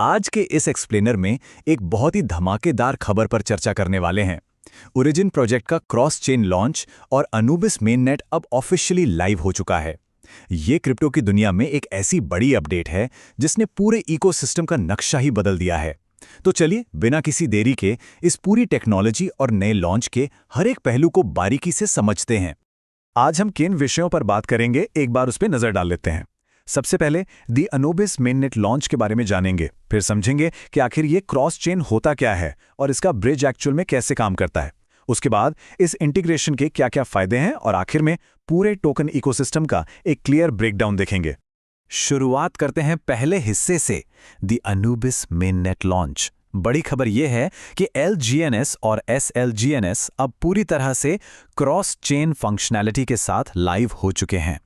आज के इस एक्सप्लेनर में एक बहुत ही धमाकेदार खबर पर चर्चा करने वाले हैं। ओरिजिन प्रोजेक्ट का क्रॉस चेन लॉन्च और अनूबिस मेननेट अब ऑफिशियली लाइव हो चुका है। ये क्रिप्टो की दुनिया में एक ऐसी बड़ी अपडेट है जिसने पूरे इकोसिस्टम का नक्शा ही बदल दिया है। तो चलिए बिना किसी देरी के इस पूरी टेक्नोलॉजी और नए लॉन्च के हर एक पहलू को बारीकी से समझते हैं। आज हम किन विषयों पर बात करेंगे, एक बार उस पर नजर डाल लेते हैं। सबसे पहले दी अनूबिस मेननेट लॉन्च के बारे में जानेंगे, फिर समझेंगे कि आखिर ये क्रॉस चेन होता क्या है और इसका ब्रिज एक्चुअल में कैसे काम करता है। उसके बाद इस इंटीग्रेशन के क्या क्या फायदे हैं और आखिर में पूरे टोकन इकोसिस्टम का एक क्लियर ब्रेकडाउन देखेंगे। शुरुआत करते हैं पहले हिस्से से, दी अनूबिस मेननेट लॉन्च। बड़ी खबर यह है कि LGNS और SLGNS अब पूरी तरह से क्रॉस चेन फंक्शनैलिटी के साथ लाइव हो चुके हैं।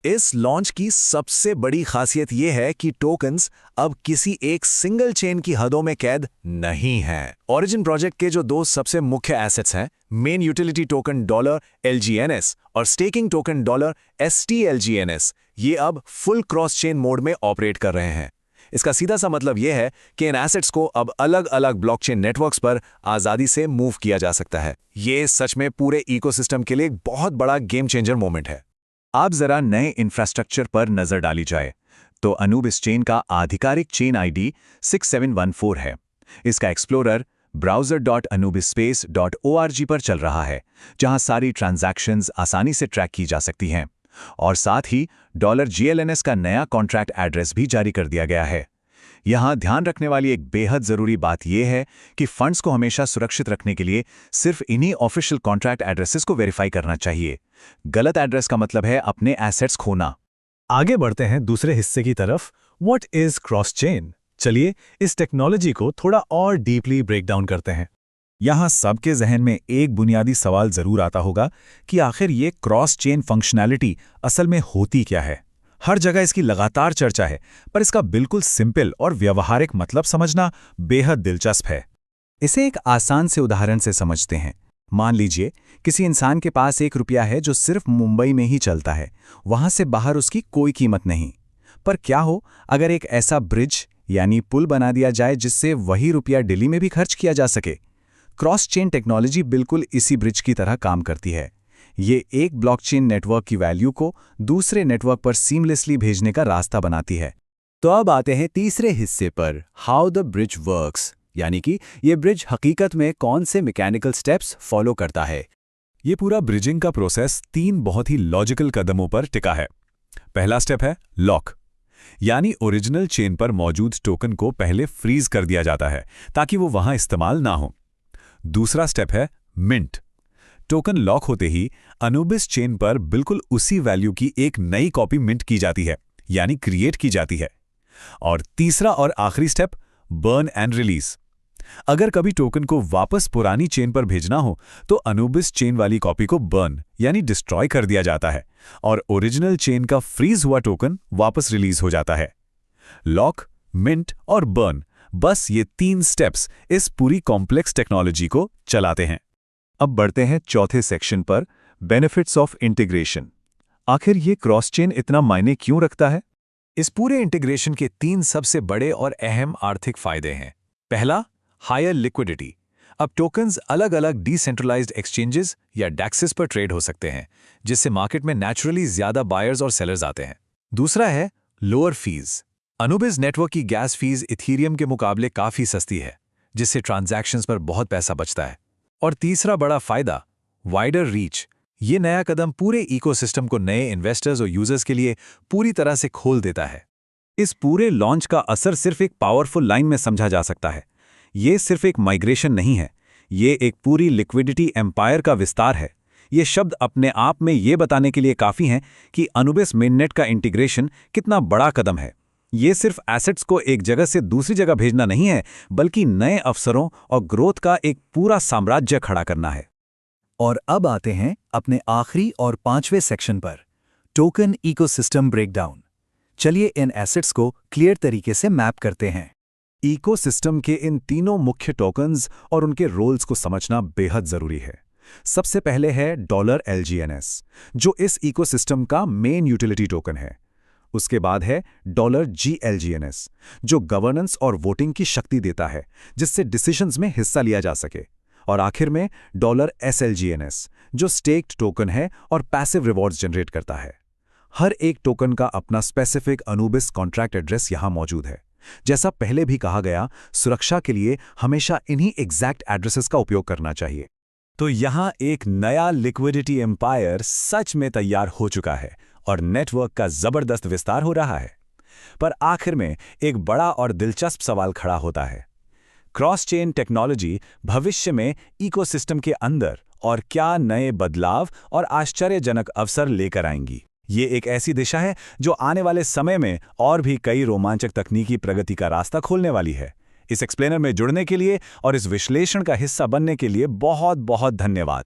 इस लॉन्च की सबसे बड़ी खासियत यह है कि टोकन्स अब किसी एक सिंगल चेन की हदों में कैद नहीं हैं। ओरिजिन प्रोजेक्ट के जो दो सबसे मुख्य एसेट्स हैं, मेन यूटिलिटी टोकन $LGNS और स्टेकिंग टोकन $STLGNS, ये अब फुल क्रॉस चेन मोड में ऑपरेट कर रहे हैं। इसका सीधा सा मतलब यह है कि इन एसेट्स को अब अलग अलग ब्लॉकचेन नेटवर्क्स पर आज़ादी से मूव किया जा सकता है। ये सच में पूरे इकोसिस्टम के लिए एक बहुत बड़ा गेम चेंजर मोमेंट है। आप जरा नए इंफ्रास्ट्रक्चर पर नजर डाली जाए तो अनूबिस चेन का आधिकारिक चेन आईडी 6714 है। इसका एक्सप्लोरर browser.anubisspace.org पर चल रहा है, जहां सारी ट्रांजैक्शंस आसानी से ट्रैक की जा सकती हैं। और साथ ही $GLNS का नया कॉन्ट्रैक्ट एड्रेस भी जारी कर दिया गया है। यहां ध्यान रखने वाली एक बेहद जरूरी बात यह है कि फंड्स को हमेशा सुरक्षित रखने के लिए सिर्फ इन्हीं ऑफिशियल कॉन्ट्रैक्ट एड्रेसेस को वेरीफाई करना चाहिए। गलत एड्रेस का मतलब है अपने एसेट्स खोना। आगे बढ़ते हैं दूसरे हिस्से की तरफ। What is cross chain? चलिए इस टेक्नोलॉजी को थोड़ा और डीपली ब्रेक डाउन करते हैं। यहां सबके जहन में एक बुनियादी सवाल जरूर आता होगा कि आखिर ये क्रॉस चेन फंक्शनैलिटी असल में होती क्या है। हर जगह इसकी लगातार चर्चा है, पर इसका बिल्कुल सिंपल और व्यवहारिक मतलब समझना बेहद दिलचस्प है। इसे एक आसान से उदाहरण से समझते हैं। मान लीजिए किसी इंसान के पास ₹1 है जो सिर्फ मुंबई में ही चलता है, वहां से बाहर उसकी कोई कीमत नहीं। पर क्या हो अगर एक ऐसा ब्रिज यानी पुल बना दिया जाए जिससे वही रुपया दिल्ली में भी खर्च किया जा सके। क्रॉस चेन टेक्नोलॉजी बिल्कुल इसी ब्रिज की तरह काम करती है। ये एक ब्लॉकचेन नेटवर्क की वैल्यू को दूसरे नेटवर्क पर सीमलेसली भेजने का रास्ता बनाती है। तो अब आते हैं तीसरे हिस्से पर, हाउ द ब्रिज वर्क्स, यानी कि ये ब्रिज हकीकत में कौन से मैकेनिकल स्टेप्स फॉलो करता है। ये पूरा ब्रिजिंग का प्रोसेस 3 बहुत ही लॉजिकल कदमों पर टिका है। पहला स्टेप है लॉक, यानी ओरिजिनल चेन पर मौजूद टोकन को पहले फ्रीज कर दिया जाता है ताकि वो वहां इस्तेमाल ना हो। दूसरा स्टेप है मिंट। टोकन लॉक होते ही अनूबिस चेन पर बिल्कुल उसी वैल्यू की एक नई कॉपी मिंट की जाती है, यानी क्रिएट की जाती है। और तीसरा और आखिरी स्टेप, बर्न एंड रिलीज। अगर कभी टोकन को वापस पुरानी चेन पर भेजना हो तो अनूबिस चेन वाली कॉपी को बर्न यानी डिस्ट्रॉय कर दिया जाता है और ओरिजिनल चेन का फ्रीज हुआ टोकन वापस रिलीज हो जाता है। लॉक, मिंट और बर्न, बस ये 3 स्टेप्स इस पूरी कॉम्प्लेक्स टेक्नोलॉजी को चलाते हैं। अब बढ़ते हैं चौथे सेक्शन पर, बेनिफिट्स ऑफ इंटीग्रेशन। आखिर ये क्रॉस चेन इतना मायने क्यों रखता है? इस पूरे इंटीग्रेशन के 3 सबसे बड़े और अहम आर्थिक फायदे हैं। पहला, हायर लिक्विडिटी। अब टोकन्स अलग अलग डिसेंट्रलाइज्ड एक्सचेंजेस या डेक्सेस पर ट्रेड हो सकते हैं, जिससे मार्केट में नेचुरली ज्यादा बायर्स और सेलर्स आते हैं। दूसरा है लोअर फीस। अनूबिस नेटवर्क की गैस फीस इथीरियम के मुकाबले काफी सस्ती है, जिससे ट्रांजैक्शंस पर बहुत पैसा बचता है। और तीसरा बड़ा फायदा, वाइडर रीच। ये नया कदम पूरे इकोसिस्टम को नए इन्वेस्टर्स और यूजर्स के लिए पूरी तरह से खोल देता है। इस पूरे लॉन्च का असर सिर्फ एक पावरफुल लाइन में समझा जा सकता है। ये सिर्फ एक माइग्रेशन नहीं है, ये एक पूरी लिक्विडिटी एम्पायर का विस्तार है। ये शब्द अपने आप में ये बताने के लिए काफ़ी हैं कि अनूबिस मेननेट का इंटीग्रेशन कितना बड़ा कदम है। ये सिर्फ एसेट्स को एक जगह से दूसरी जगह भेजना नहीं है, बल्कि नए अवसरों और ग्रोथ का एक पूरा साम्राज्य खड़ा करना है। और अब आते हैं अपने आखिरी और 5वें सेक्शन पर, टोकन इकोसिस्टम ब्रेकडाउन। चलिए इन एसेट्स को क्लियर तरीके से मैप करते हैं। इकोसिस्टम के इन तीनों मुख्य टोकन्स और उनके रोल्स को समझना बेहद जरूरी है। सबसे पहले है $LGNS, जो इस इकोसिस्टम का मेन यूटिलिटी टोकन है। उसके बाद है $GLGNS, जो गवर्नेंस और वोटिंग की शक्ति देता है, जिससे डिसीजंस में हिस्सा लिया जा सके। और आखिर में $SLGNS, जो स्टेक्ड टोकन है और पैसिव रिवॉर्ड्स जनरेट करता है। हर एक टोकन का अपना स्पेसिफिक अनुबिस कॉन्ट्रैक्ट एड्रेस यहाँ मौजूद है। जैसा पहले भी कहा गया, सुरक्षा के लिए हमेशा इन्हीं एग्जैक्ट एड्रेसेस का उपयोग करना चाहिए। तो यहाँ एक नया लिक्विडिटी एम्पायर सच में तैयार हो चुका है और नेटवर्क का जबरदस्त विस्तार हो रहा है। पर आखिर में एक बड़ा और दिलचस्प सवाल खड़ा होता है। क्रॉस चेन टेक्नोलॉजी भविष्य में इकोसिस्टम के अंदर और क्या नए बदलाव और आश्चर्यजनक अवसर लेकर आएंगी? ये एक ऐसी दिशा है जो आने वाले समय में और भी कई रोमांचक तकनीकी प्रगति का रास्ता खोलने वाली है। इस एक्सप्लेनर में जुड़ने के लिए और इस विश्लेषण का हिस्सा बनने के लिए बहुत बहुत धन्यवाद।